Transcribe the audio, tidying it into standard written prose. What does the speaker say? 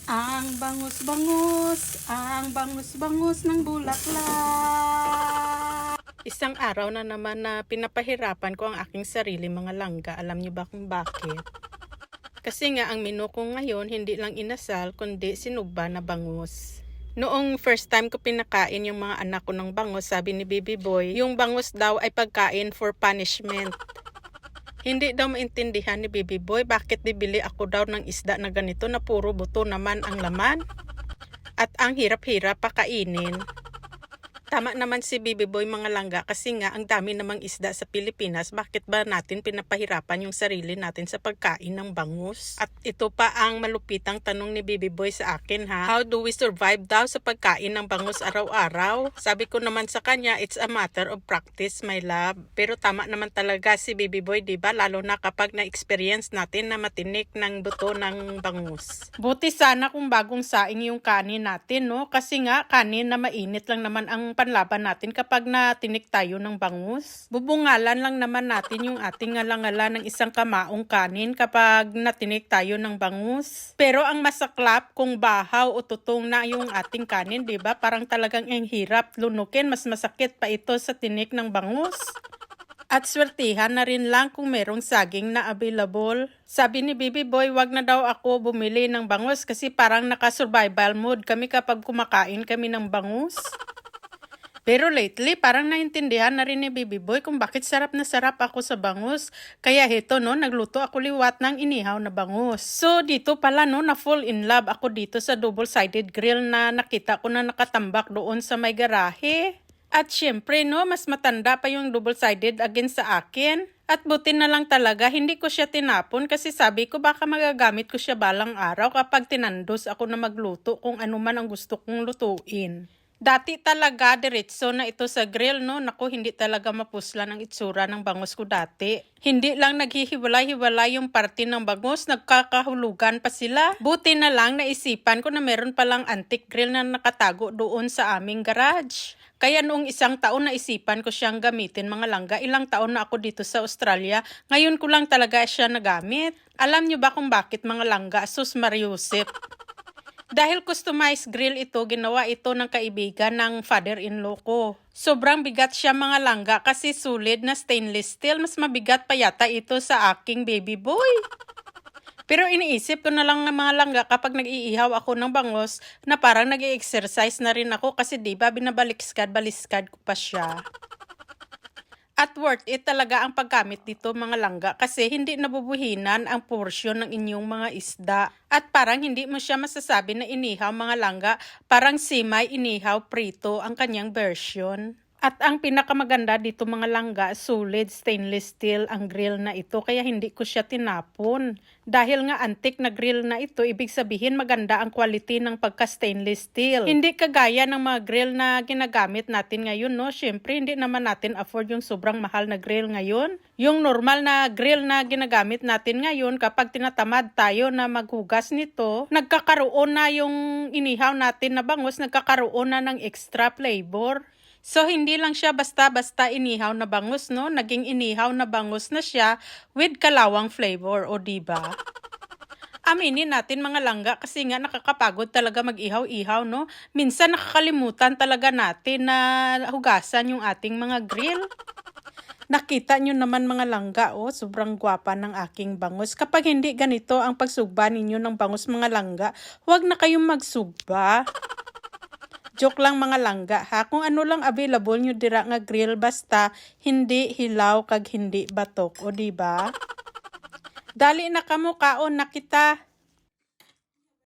Ang bangus-bangus ng bulaklak. Isang araw na naman na pinapahirapan ko ang aking sarili mga langga. Alam niyo ba kung bakit? Kasi nga ang menu ko ngayon hindi lang inasal kundi sinugba na bangus. Noong first time ko pinakain yung mga anak ko ng bangus, sabi ni Baby Boy, yung bangus daw ay pagkain for punishment. Hindi daw maintindihan ni Baby Boy bakit bibili ako daw ng isda na ganito na puro buto naman ang laman. At ang hirap-hirap pakainin. Tama naman si Baby Boy mga langga kasi nga ang dami namang isda sa Pilipinas. Bakit ba natin pinapahirapan yung sarili natin sa pagkain ng bangus? At ito pa ang malupitang tanong ni Baby Boy sa akin ha. How do we survive daw sa pagkain ng bangus araw-araw? Sabi ko naman sa kanya, it's a matter of practice my love. Pero tama naman talaga si Baby Boy, diba? Lalo na kapag na-experience natin na matinik ng buto ng bangus. Buti sana kung bagong saing yung kanin natin, no? Kasi nga kanin na mainit lang naman ang panlaban natin kapag natinik tayo ng bangus. Bubungalan lang naman natin yung ating ngalangala ng isang kamaong kanin kapag natinik tayo ng bangus. Pero ang masaklap kung bahaw o tutong na yung ating kanin, diba? Parang talagang ang hirap lunukin. Mas masakit pa ito sa tinik ng bangus. At swertihan na rin lang kung merong saging na available. Sabi ni Baby Boy, wag na daw ako bumili ng bangus kasi parang naka-survival mode kami kapag kumakain kami ng bangus. Pero lately, parang naintindihan na rin ni Baby Boy kung bakit sarap na sarap ako sa bangus. Kaya heto no, nagluto ako liwat ng inihaw na bangus. So dito pala no, na fall in love ako dito sa double-sided grill na nakita ko na nakatambak doon sa may garahe. At syempre no, mas matanda pa yung double-sided against sa akin. At buti na lang talaga, hindi ko siya tinapon kasi sabi ko baka magagamit ko siya balang araw kapag tinandos ako na magluto kung ano man ang gusto kong lutuin. Dati talaga diretso na ito sa grill no, naku hindi talaga mapuslan ang itsura ng bangus ko dati. Hindi lang naghihiwalay-hiwalay yung parte ng bangus, nagkakahulugan pa sila. Buti na lang naisipan ko na meron palang antique grill na nakatago doon sa aming garage. Kaya noong isang taon naisipan ko siyang gamitin mga langga, ilang taon na ako dito sa Australia, ngayon ko lang talaga siya nagamit. Alam niyo ba kung bakit mga langga? Sus Mariusip. Dahil customized grill ito, ginawa ito ng kaibigan ng father-in-law ko. Sobrang bigat siya mga langga kasi solid na stainless steel. Mas mabigat pa yata ito sa aking Baby Boy. Pero iniisip ko na lang ng mga langga kapag nag-iihaw ako ng bangus na parang nag-i-exercise na rin ako kasi diba binabaliskad-baliskad ko pa siya. At worth it talaga ang paggamit dito mga langga kasi hindi nabubuhinan ang porsyon ng inyong mga isda. At parang hindi mo siya masasabi na inihaw mga langga, parang simay inihaw prito ang kanyang version. At ang pinakamaganda dito mga langga, solid stainless steel ang grill na ito kaya hindi ko siya tinapon. Dahil nga antique na grill na ito, ibig sabihin maganda ang quality ng pagka-stainless steel. Hindi kagaya ng mga grill na ginagamit natin ngayon, no? Syempre, hindi naman natin afford yung sobrang mahal na grill ngayon. Yung normal na grill na ginagamit natin ngayon, kapag tinatamad tayo na maghugas nito, nagkakaroon na yung inihaw natin na bangus, nagkakaroon na ng extra flavor. So, hindi lang siya basta-basta inihaw na bangus, no? Naging inihaw na bangus na siya with kalawang flavor, o diba? Aminin natin mga langga kasi nga nakakapagod talaga mag-ihaw-ihaw, no? Minsan nakakalimutan talaga natin na hugasan yung ating mga grill. Nakita nyo naman mga langga, oh, sobrang gwapa ng aking bangus. Kapag hindi ganito ang pagsugba ninyo ng bangus mga langga, huwag na kayong magsugba. Joke lang mga langga ha, kung ano lang available nyo dira nga grill basta hindi hilaw kag hindi batok, o diba? Dali na kamo kaon na kita.